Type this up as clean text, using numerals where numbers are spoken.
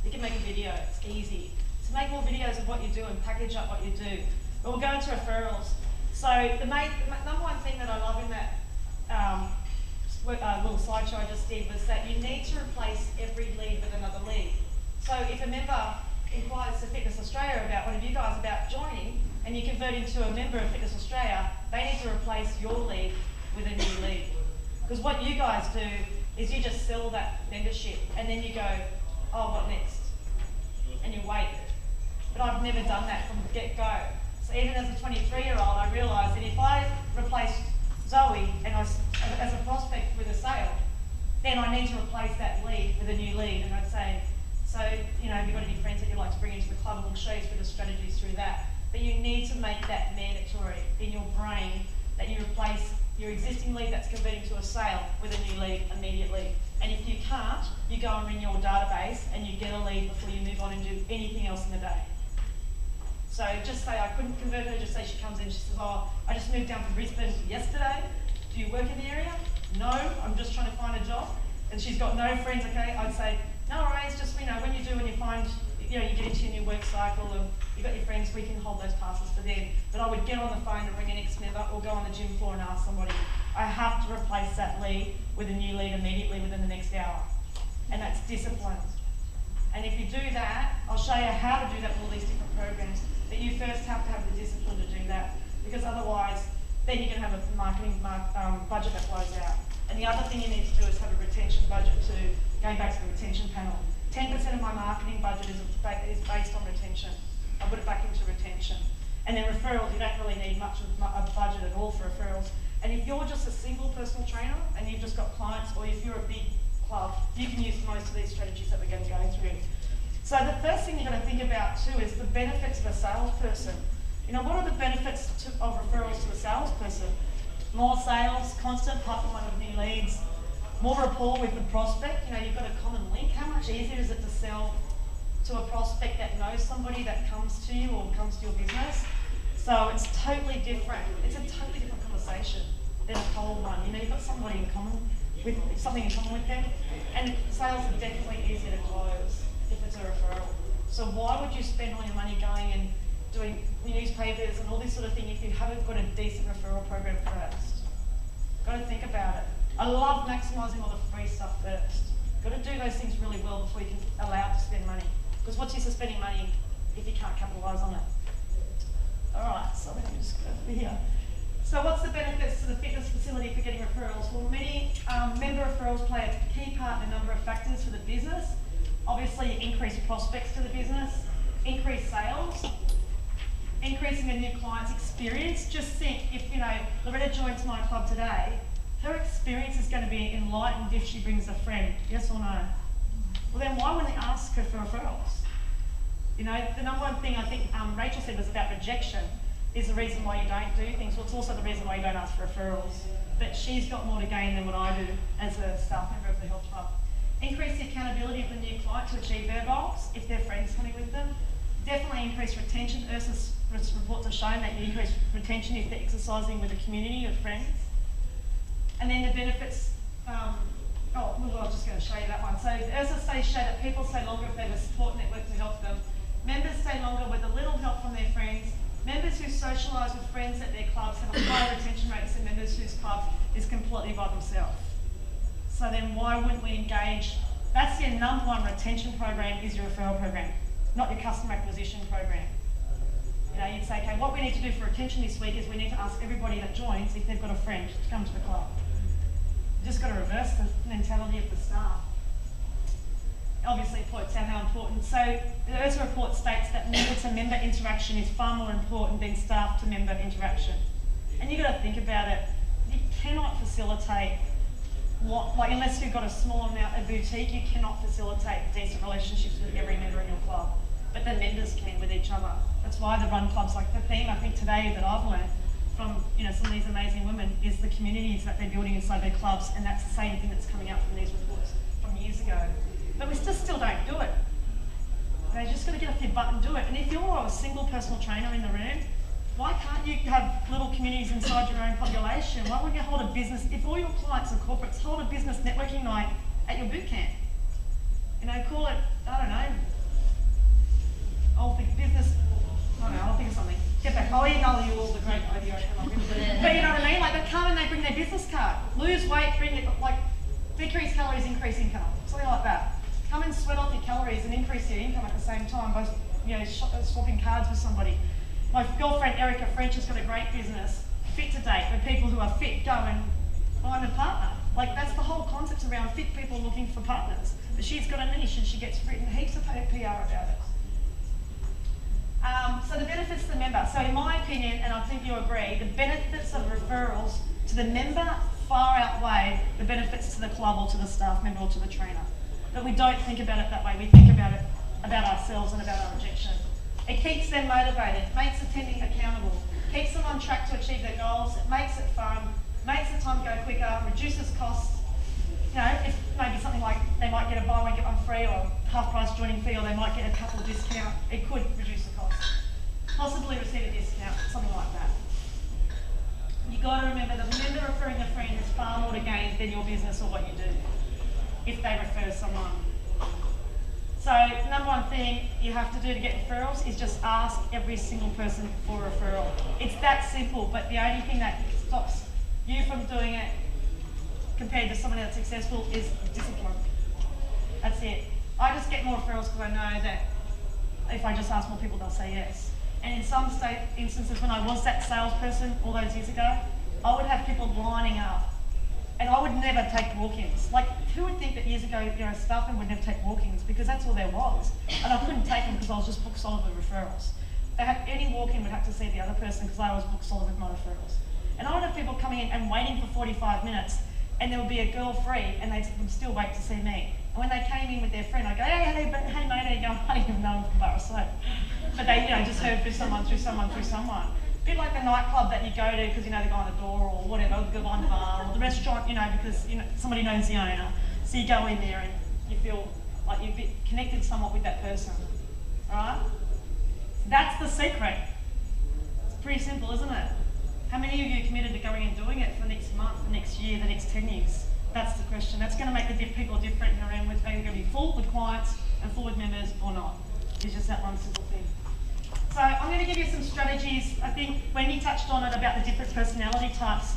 You can make a video, it's easy. So make more videos of what you do and package up what you do. But we'll go into referrals. So the number one thing that I love in that little slideshow I just did was that you need to replace every lead with another lead. So if a member inquires to Fitness Australia about one of you guys about joining, and you convert into a member of Fitness Australia, they need to replace your lead with a new lead. Because what you guys do is you just sell that membership, and then you go, oh, what next? And you wait. But I've never done that from the get-go. So even as a 23-year-old, I realised that if I replace Zoe and as a prospect with a sale, then I need to replace that lead with a new lead. And I'd say, so, you know, you've got any friends that you'd like to bring into the club, and we'll show you through the strategies through that. But you need to make that mandatory in your brain that you replace your existing lead that's converting to a sale with a new lead immediately. And if you can't, you go and ring your database and you get a lead before you move on and do anything else in the day. So just say I couldn't convert her, just say she comes in, she says, oh, I just moved down from Brisbane yesterday. Do you work in the area? No, I'm just trying to find a job. And she's got no friends, okay? I'd say, no worries, just, you know, when you do, when you find, you know, you get into your new work cycle and you've got your friends, we can hold those passes for them. But I would get on the phone and ring an ex-member or go on the gym floor and ask somebody. I have to replace that lead with a new lead immediately within the next hour. And that's discipline. And if you do that, I'll show you how to do that with all these different programs. But you first have to have the discipline to do that, because otherwise, then you're going to have a marketing budget that blows out. And the other thing you need to do is have a retention budget too, going back to the retention panel. 10% of my marketing budget is based on retention. I put it back into retention. And then referrals, you don't really need much of a budget at all for referrals. And if you're just a single personal trainer and you've just got clients, or if you're a big club, you can use most of these strategies that we're going to go through. So the first thing you've got to think about too is the benefits of a salesperson. You know, what are the benefits of referrals to a salesperson? More sales, constant pipeline of new leads, more rapport with the prospect. You know, you've got a common link. How much easier is it to sell to a prospect that knows somebody that comes to you or comes to your business? So it's totally different. It's a totally different conversation than a cold one. You know, you've got somebody in common with something in common with them, and sales are definitely easier to close if it's a referral. So why would you spend all your money going and doing newspapers and all this sort of thing if you haven't got a decent referral program first? Got to think about it. I love maximising all the free stuff first. Got to do those things really well before you can allow it to spend money. Because what's use of spending money if you can't capitalise on it? All right, so let me just go over here. So what's the benefits to the fitness facility for getting referrals? Well, many member referrals play a key part in a number of factors for the business. Obviously, increase prospects to the business, increase sales, increasing a new client's experience. Just think, if, you know, Loretta joins my club today, her experience is going to be enlightened if she brings a friend, yes or no? Well, then why wouldn't they ask her for referrals? You know, the number one thing I think Rachel said was about rejection is the reason why you don't do things. Well, it's also the reason why you don't ask for referrals. But she's got more to gain than what I do as a staff member of the health club. Increase the accountability of the new client to achieve their goals if their friends coming with them. Definitely increase retention. URSA's reports have shown that you increase retention if they're exercising with a community of friends. And then the benefits, I was just going to show you that one. So the URSA studies show that people stay longer if they have a support network to help them. Members stay longer with a little help from their friends. Members who socialise with friends at their clubs have a higher retention rate than members whose club is completely by themselves. So then why wouldn't we engage? That's your number one retention program, is your referral program, not your customer acquisition program. You know, you'd say, okay, what we need to do for retention this week is we need to ask everybody that joins if they've got a friend to come to the club. You just got to reverse the mentality of the staff. Obviously points out how important. So the URSA report states that member-to-member interaction is far more important than staff-to-member interaction. And you've got to think about it. You cannot facilitate unless you've got a small amount of boutique, you cannot facilitate decent relationships with every member in your club. But the members can with each other. That's why the run clubs, like the theme I think today that I've learned from some of these amazing women is the communities that they're building inside their clubs, and that's the same thing that's coming out from these reports from years ago. But we still don't do it. You're just got to get off your butt and do it. And if you're a single personal trainer in the room, why can't you have little communities inside your own population? Why wouldn't you hold a business, if all your clients are corporates, hold a business networking night at your boot camp? You know, call it, I don't know, I'll think business, I don't know, I'll think of something. Get back, I'll email you all the great idea I come up with. But you know what I mean? Like they come and they bring their business card. Lose weight, bring it, like decrease calories, increase income. Something like that. Come and sweat off your calories and increase your income at the same time by swapping cards with somebody. My girlfriend Erica French has got a great business, Fit to Date, where people who are fit go and find a partner. Like that's the whole concept around fit people looking for partners. But she's got a niche and she gets written heaps of PR about it. So the benefits to the member. So in my opinion, and I think you agree, the benefits of referrals to the member far outweigh the benefits to the club or to the staff member or to the trainer. But we don't think about it that way. We think about it about ourselves and about our rejection. It keeps them motivated, makes attending accountable, keeps them on track to achieve their goals, it makes it fun, makes the time go quicker, reduces costs. You know, if maybe something like they might get a buy one get one free or half price joining fee, or they might get a couple discount, it could reduce the cost. Possibly receive a discount, something like that. You've got to remember that the member referring a friend has far more to gain than your business or what you do if they refer someone. So number one thing you have to do to get referrals is just ask every single person for a referral. It's that simple, but the only thing that stops you from doing it compared to someone that's successful is discipline. That's it. I just get more referrals because I know that if I just ask more people, they'll say yes. And in some instances, when I was that salesperson all those years ago, I would have people lining up, and I would never take walk-ins. Like, who would think that years ago, you know, staffing would never take walk-ins because that's all there was, and I couldn't take them because I was just book solid with referrals. Any walk-in would have to see the other person because I was book solid with my referrals. And I would have people coming in and waiting for 45 minutes, and there would be a girl free, and they would still wait to see me. And when they came in with their friend, I'd go, hey mate, how you going? I didn't even know them from Barra Soap. But they, you know, just heard through someone. A bit like the nightclub that you go to because you know the guy on the door or whatever, the guy on the bar, or the restaurant, you know, because you know somebody knows the owner. So you go in there and you feel like you've connected somewhat with that person. Alright? That's the secret. It's pretty simple, isn't it? How many of you are committed to going and doing it for the next month, the next year, the next 10 years? That's the question. That's going to make the people different in the room. With they're going to be full with clients and full with members or not. It's just that one simple thing. So I'm going to give you some strategies. I think Wendy touched on it about the different personality types.